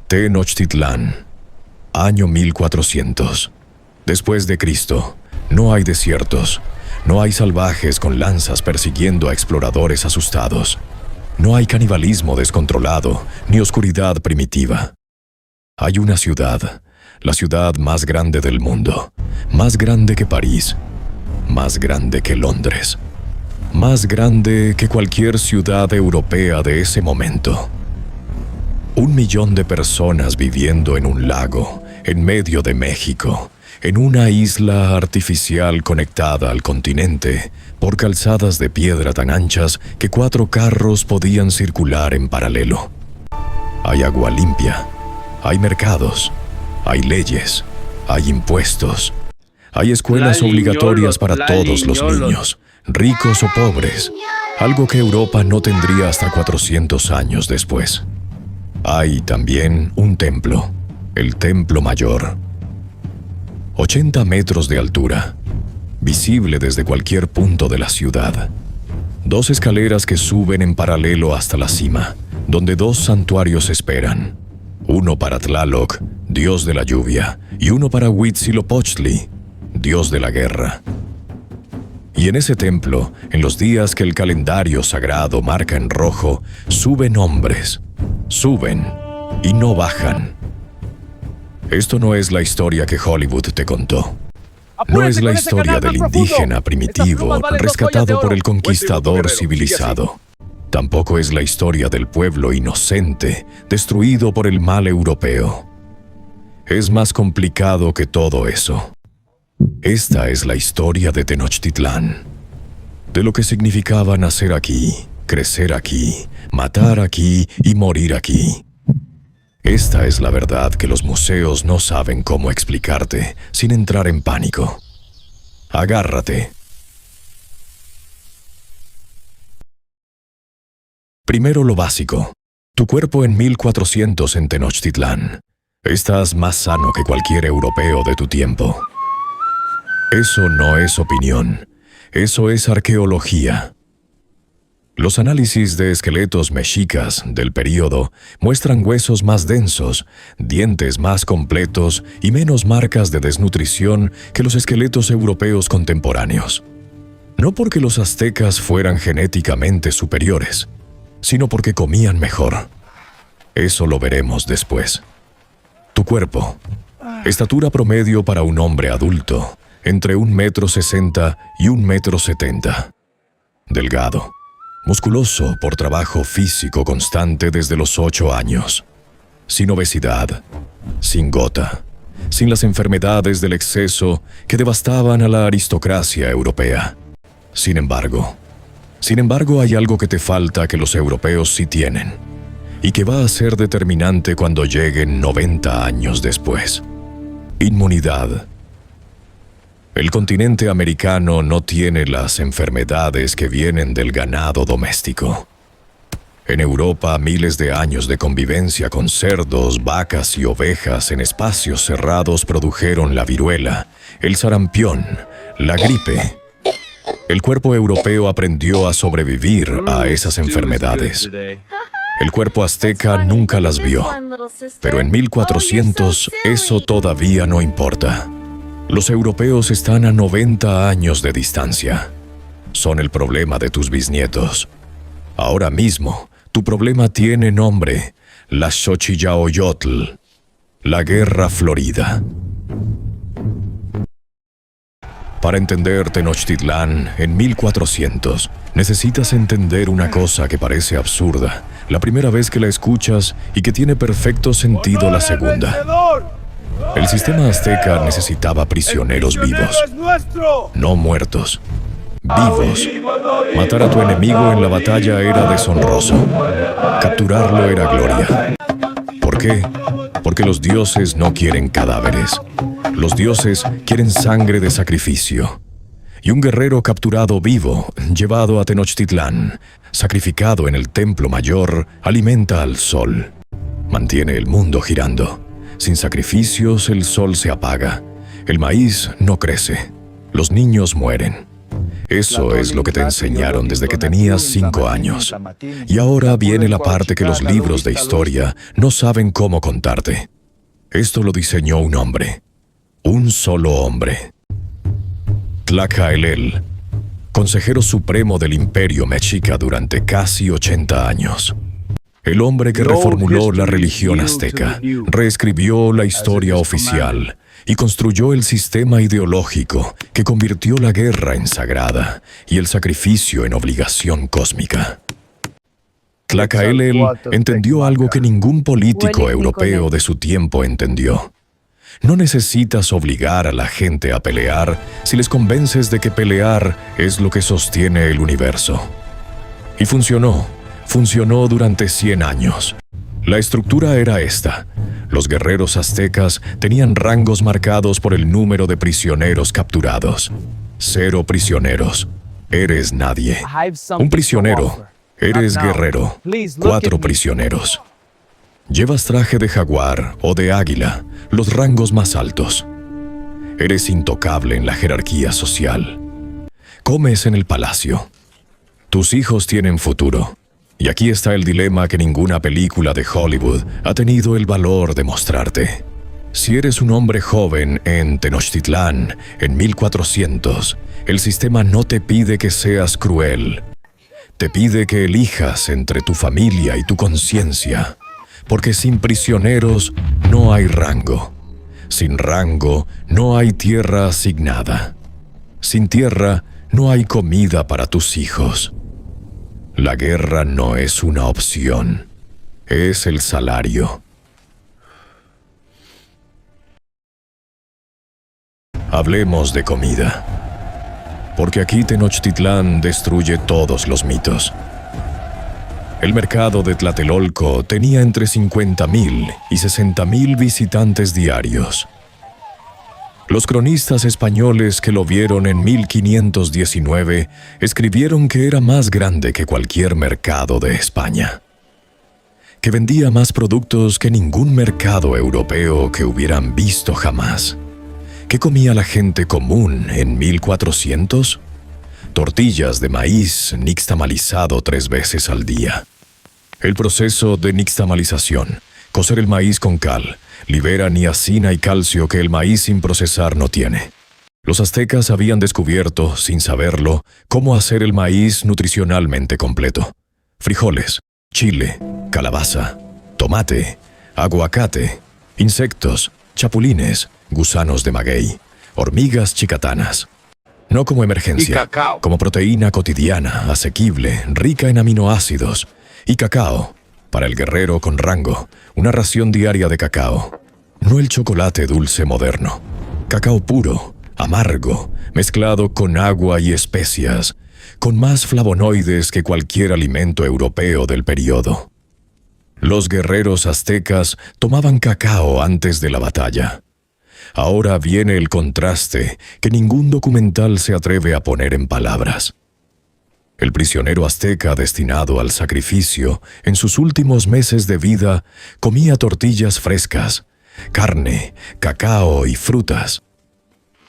Tenochtitlán, año 1400. Después de Cristo, no hay desiertos, no hay salvajes con lanzas persiguiendo a exploradores asustados. No hay canibalismo descontrolado, ni oscuridad primitiva. Hay una ciudad, la ciudad más grande del mundo, más grande que París, más grande que Londres, más grande que cualquier ciudad europea de ese momento. 1 millón de personas viviendo en un lago, en medio de México, en una isla artificial conectada al continente por calzadas de piedra tan anchas que 4 carros podían circular en paralelo. Hay agua limpia, hay mercados, hay leyes, hay impuestos, hay escuelas obligatorias para todos los niños, ricos o pobres, algo que Europa no tendría hasta 400 años después. Hay también un templo, el Templo Mayor. 80 metros de altura, visible desde cualquier punto de la ciudad. 2 escaleras que suben en paralelo hasta la cima, donde 2 santuarios esperan. Uno para Tlaloc, dios de la lluvia, y uno para Huitzilopochtli, dios de la guerra. Y en ese templo, en los días que el calendario sagrado marca en rojo, suben hombres, suben y no bajan. Esto no es la historia que Hollywood te contó. No es la historia del indígena primitivo rescatado por el conquistador civilizado. Tampoco es la historia del pueblo inocente destruido por el mal europeo. Es más complicado que todo eso. Esta es la historia de Tenochtitlán, de lo que significaba nacer aquí, crecer aquí, matar aquí y morir aquí. Esta es la verdad que los museos no saben cómo explicarte sin entrar en pánico. Agárrate. Primero lo básico. Tu cuerpo en 1400 en Tenochtitlán. Estás más sano que cualquier europeo de tu tiempo. Eso no es opinión. Eso es arqueología. Los análisis de esqueletos mexicas del período muestran huesos más densos, dientes más completos y menos marcas de desnutrición que los esqueletos europeos contemporáneos. No porque los aztecas fueran genéticamente superiores, sino porque comían mejor. Eso lo veremos después. Tu cuerpo. Estatura promedio para un hombre adulto, entre 1,60 m y 1,70 m. Delgado. Musculoso por trabajo físico constante desde los 8 años. Sin obesidad, sin gota, sin las enfermedades del exceso que devastaban a la aristocracia europea. Sin embargo, hay algo que te falta que los europeos sí tienen, y que va a ser determinante cuando lleguen 90 años después. Inmunidad. El continente americano no tiene las enfermedades que vienen del ganado doméstico. En Europa, miles de años de convivencia con cerdos, vacas y ovejas en espacios cerrados produjeron la viruela, el sarampión, la gripe. El cuerpo europeo aprendió a sobrevivir a esas enfermedades. El cuerpo azteca nunca las vio, pero en 1400 eso todavía no importa. Los europeos están a 90 años de distancia. Son el problema de tus bisnietos. Ahora mismo, tu problema tiene nombre: la Xochillaoyotl, la Guerra Florida. Para entender Tenochtitlán en 1400, necesitas entender una cosa que parece absurda la primera vez que la escuchas y que tiene perfecto sentido la segunda. El sistema azteca necesitaba prisioneros vivos, no muertos, vivos. Matar a tu enemigo en la batalla era deshonroso. Capturarlo era gloria. ¿Por qué? Porque los dioses no quieren cadáveres. Los dioses quieren sangre de sacrificio. Y un guerrero capturado vivo, llevado a Tenochtitlán, sacrificado en el Templo Mayor, alimenta al sol. Mantiene el mundo girando. Sin sacrificios, el sol se apaga. El maíz no crece. Los niños mueren. Eso es lo que te enseñaron desde que tenías 5 años. Y ahora viene la parte que los libros de historia no saben cómo contarte. Esto lo diseñó un hombre. Un solo hombre. Tlacaelel, consejero supremo del Imperio Mexica durante casi 80 años. El hombre que reformuló la religión azteca, reescribió la historia oficial y construyó el sistema ideológico que convirtió la guerra en sagrada y el sacrificio en obligación cósmica. Tlacaelel entendió algo que ningún político europeo de su tiempo entendió. No necesitas obligar a la gente a pelear si les convences de que pelear es lo que sostiene el universo. Y funcionó durante 100 años. La estructura era esta. Los guerreros aztecas tenían rangos marcados por el número de prisioneros capturados. 0 prisioneros. Eres nadie. 1 prisionero. Eres guerrero. 4 prisioneros. Llevas traje de jaguar o de águila, los rangos más altos. Eres intocable en la jerarquía social. Comes en el palacio. Tus hijos tienen futuro. Y aquí está el dilema que ninguna película de Hollywood ha tenido el valor de mostrarte. Si eres un hombre joven en Tenochtitlán, en 1400, el sistema no te pide que seas cruel. Te pide que elijas entre tu familia y tu conciencia. Porque sin prisioneros no hay rango. Sin rango no hay tierra asignada. Sin tierra no hay comida para tus hijos. La guerra no es una opción. Es el salario. Hablemos de comida. Porque aquí Tenochtitlán destruye todos los mitos. El mercado de Tlatelolco tenía entre 50,000 y 60,000 visitantes diarios. Los cronistas españoles que lo vieron en 1519 escribieron que era más grande que cualquier mercado de España, que vendía más productos que ningún mercado europeo que hubieran visto jamás. ¿Qué comía la gente común en 1400? Tortillas de maíz nixtamalizado 3 veces al día. El proceso de nixtamalización, cocer el maíz con cal, libera niacina y calcio que el maíz sin procesar no tiene. Los aztecas habían descubierto, sin saberlo, cómo hacer el maíz nutricionalmente completo. Frijoles, chile, calabaza, tomate, aguacate, insectos, chapulines, gusanos de maguey, hormigas chicatanas. No como emergencia, como proteína cotidiana, asequible, rica en aminoácidos. Y cacao, para el guerrero con rango, una ración diaria de cacao. No el chocolate dulce moderno. Cacao puro, amargo, mezclado con agua y especias, con más flavonoides que cualquier alimento europeo del periodo. Los guerreros aztecas tomaban cacao antes de la batalla. Ahora viene el contraste que ningún documental se atreve a poner en palabras. El prisionero azteca destinado al sacrificio, en sus últimos meses de vida, comía tortillas frescas, carne, cacao y frutas.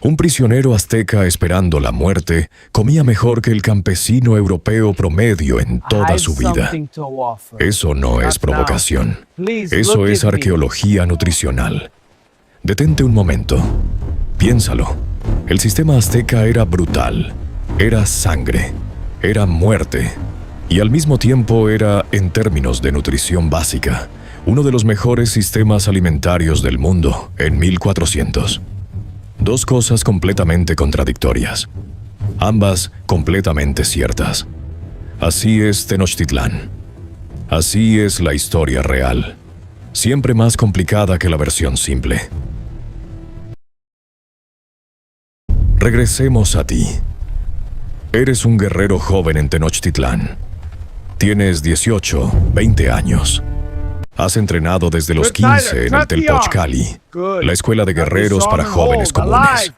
Un prisionero azteca esperando la muerte comía mejor que el campesino europeo promedio en toda su vida. Eso no es provocación. Eso es arqueología nutricional. Detente un momento. Piénsalo. El sistema azteca era brutal. Era sangre. Era muerte. Y al mismo tiempo era, en términos de nutrición básica, uno de los mejores sistemas alimentarios del mundo en 1400. Dos cosas completamente contradictorias. Ambas completamente ciertas. Así es Tenochtitlán. Así es la historia real. Siempre más complicada que la versión simple. Regresemos a ti. Eres un guerrero joven en Tenochtitlán. Tienes 18, 20 años. Has entrenado desde los 15 en el Telpochcali, la escuela de guerreros para jóvenes comunes.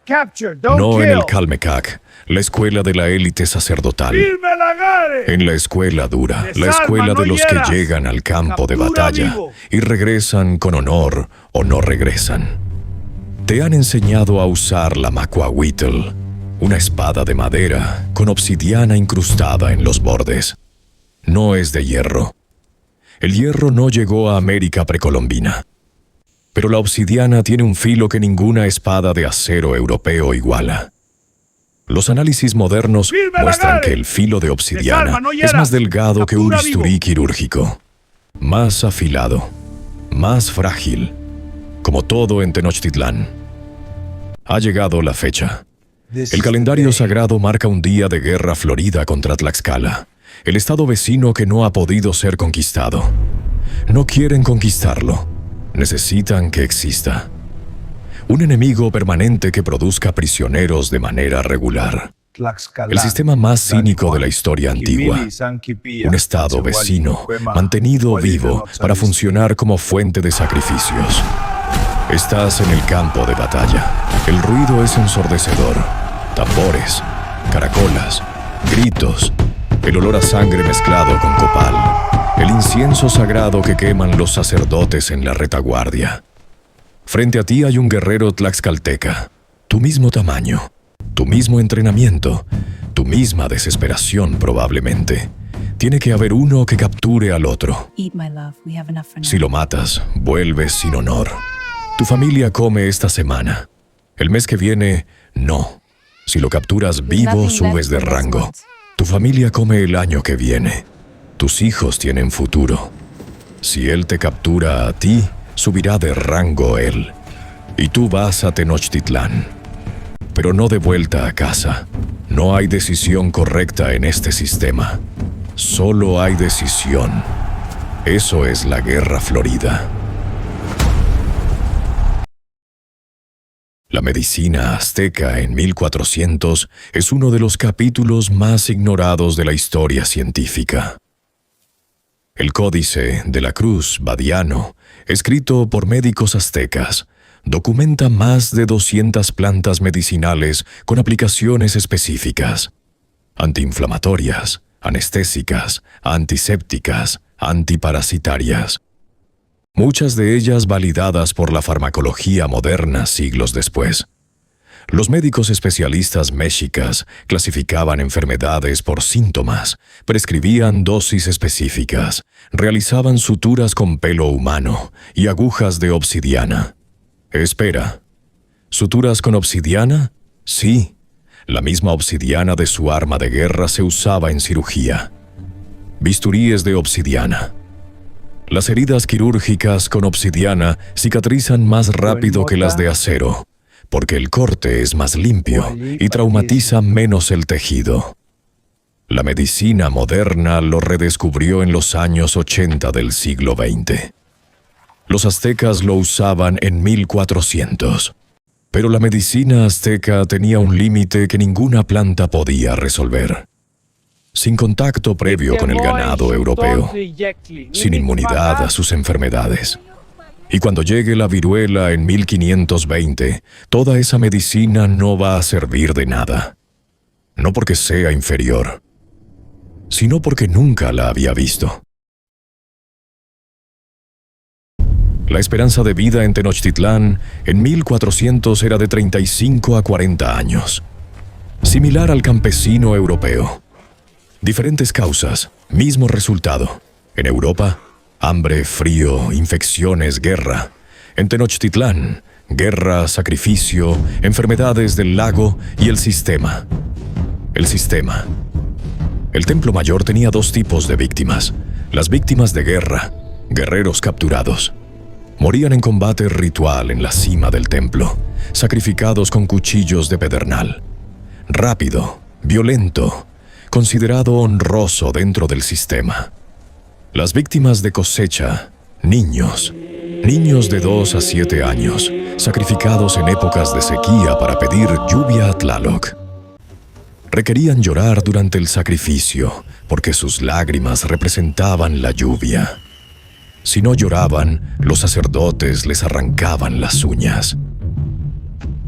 No en el Calmecac, la escuela de la élite sacerdotal. En la escuela dura, la escuela de los que llegan al campo de batalla y regresan con honor o no regresan. Te han enseñado a usar la macuahuitl. Una espada de madera con obsidiana incrustada en los bordes. No es de hierro. El hierro no llegó a América precolombina. Pero la obsidiana tiene un filo que ninguna espada de acero europeo iguala. Los análisis modernos muestran que el filo de obsidiana es más delgado que un bisturí quirúrgico, más afilado, más frágil, como todo en Tenochtitlán. Ha llegado la fecha. El calendario sagrado marca un día de guerra florida contra Tlaxcala, el estado vecino que no ha podido ser conquistado. No quieren conquistarlo, necesitan que exista. Un enemigo permanente que produzca prisioneros de manera regular. El sistema más cínico de la historia antigua. Un estado vecino, mantenido vivo para funcionar como fuente de sacrificios. Estás en el campo de batalla. El ruido es ensordecedor. Tambores, caracolas, gritos, el olor a sangre mezclado con copal, el incienso sagrado que queman los sacerdotes en la retaguardia. Frente a ti hay un guerrero tlaxcalteca, tu mismo tamaño, tu mismo entrenamiento, tu misma desesperación probablemente. Tiene que haber uno que capture al otro. Si lo matas, vuelves sin honor. Tu familia come esta semana. El mes que viene, no. Si lo capturas vivo, subes de rango. Tu familia come el año que viene. Tus hijos tienen futuro. Si él te captura a ti, subirá de rango él. Y tú vas a Tenochtitlán. Pero no de vuelta a casa. No hay decisión correcta en este sistema. Solo hay decisión. Eso es la Guerra Florida. La medicina azteca en 1400 es uno de los capítulos más ignorados de la historia científica. El Códice de la Cruz Badiano, escrito por médicos aztecas, documenta más de 200 plantas medicinales con aplicaciones específicas: antiinflamatorias, anestésicas, antisépticas, antiparasitarias. Muchas de ellas validadas por la farmacología moderna siglos después. Los médicos especialistas mexicas clasificaban enfermedades por síntomas, prescribían dosis específicas, realizaban suturas con pelo humano y agujas de obsidiana. Espera, ¿suturas con obsidiana? Sí, la misma obsidiana de su arma de guerra se usaba en cirugía. Bisturíes de obsidiana. Las heridas quirúrgicas con obsidiana cicatrizan más rápido que las de acero, porque el corte es más limpio y traumatiza menos el tejido. La medicina moderna lo redescubrió en los años 80 del siglo XX. Los aztecas lo usaban en 1400, pero la medicina azteca tenía un límite que ninguna planta podía resolver. Sin contacto previo con el ganado europeo, sin inmunidad a sus enfermedades. Y cuando llegue la viruela en 1520, toda esa medicina no va a servir de nada. No porque sea inferior, sino porque nunca la había visto. La esperanza de vida en Tenochtitlán en 1400 era de 35 a 40 años, similar al campesino europeo. Diferentes causas, mismo resultado. En Europa, hambre, frío, infecciones, guerra. En Tenochtitlán, guerra, sacrificio, enfermedades del lago y el sistema. El sistema. El Templo Mayor tenía dos tipos de víctimas. Las víctimas de guerra, guerreros capturados. Morían en combate ritual en la cima del templo, sacrificados con cuchillos de pedernal. Rápido, violento, considerado honroso dentro del sistema. Las víctimas de cosecha, niños de 2 a 7 años, sacrificados en épocas de sequía para pedir lluvia a Tlaloc. Requerían llorar durante el sacrificio, porque sus lágrimas representaban la lluvia. Si no lloraban, los sacerdotes les arrancaban las uñas.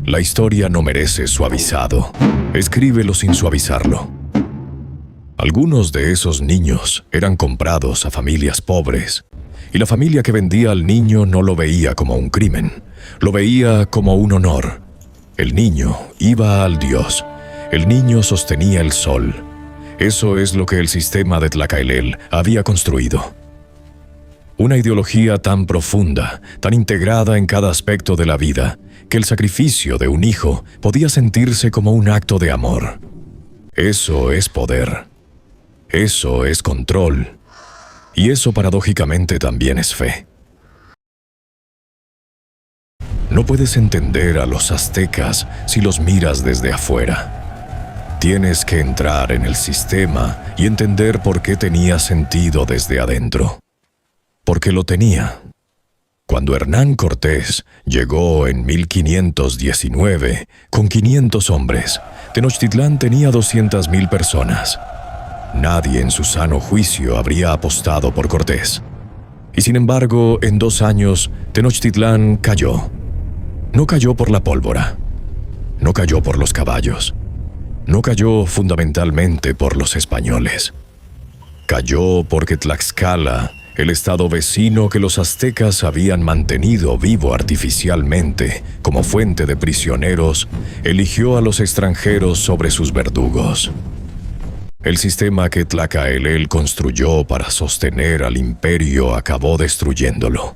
La historia no merece suavizado. Escríbelo sin suavizarlo. Algunos de esos niños eran comprados a familias pobres, y la familia que vendía al niño no lo veía como un crimen, lo veía como un honor. El niño iba al dios, El niño sostenía el sol. Eso es lo que el sistema de Tlacaelel había construido. Una ideología tan profunda, tan integrada en cada aspecto de la vida, que el sacrificio de un hijo podía sentirse como un acto de amor. Eso es poder. Eso es control. Y eso paradójicamente también es fe. No puedes entender a los aztecas si los miras desde afuera. Tienes que entrar en el sistema y entender por qué tenía sentido desde adentro. Porque lo tenía. Cuando Hernán Cortés llegó en 1519 con 500 hombres, Tenochtitlán tenía 200,000 personas. Nadie en su sano juicio habría apostado por Cortés. Y sin embargo, en 2 años, Tenochtitlán cayó. No cayó por la pólvora. No cayó por los caballos. No cayó fundamentalmente por los españoles. Cayó porque Tlaxcala, el estado vecino que los aztecas habían mantenido vivo artificialmente como fuente de prisioneros, eligió a los extranjeros sobre sus verdugos. El sistema que Tlacaelel construyó para sostener al imperio acabó destruyéndolo.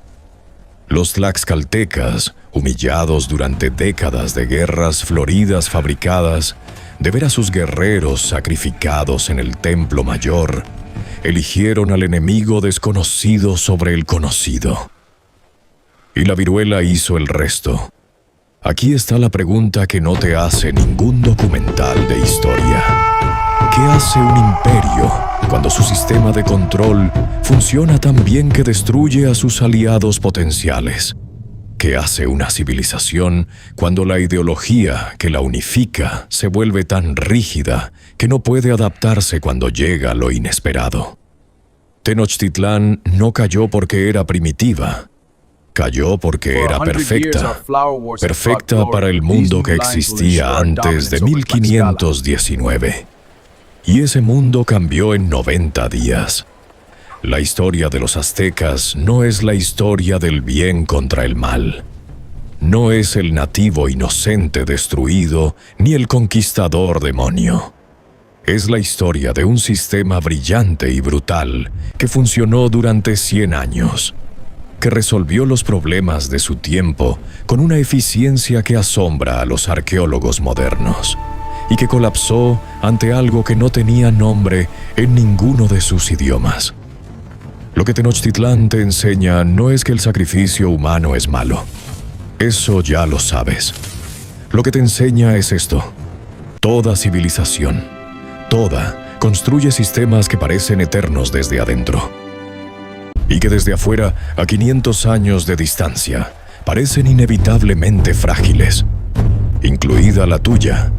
Los tlaxcaltecas, humillados durante décadas de guerras floridas fabricadas, de ver a sus guerreros sacrificados en el templo mayor, eligieron al enemigo desconocido sobre el conocido. Y la viruela hizo el resto. Aquí está la pregunta que no te hace ningún documental de historia. ¿Qué hace un imperio cuando su sistema de control funciona tan bien que destruye a sus aliados potenciales? ¿Qué hace una civilización cuando la ideología que la unifica se vuelve tan rígida que no puede adaptarse cuando llega lo inesperado? Tenochtitlán no cayó porque era primitiva. Cayó porque era perfecta. Perfecta para el mundo que existía antes de 1519. Y ese mundo cambió en 90 días. La historia de los aztecas no es la historia del bien contra el mal. No es el nativo inocente destruido, ni el conquistador demonio. Es la historia de un sistema brillante y brutal que funcionó durante 100 años, que resolvió los problemas de su tiempo con una eficiencia que asombra a los arqueólogos modernos, y que colapsó ante algo que no tenía nombre en ninguno de sus idiomas. Lo que Tenochtitlán te enseña no es que el sacrificio humano es malo. Eso ya lo sabes. Lo que te enseña es esto. Toda civilización, toda, construye sistemas que parecen eternos desde adentro. Y que desde afuera, a 500 años de distancia, parecen inevitablemente frágiles. Incluida la tuya.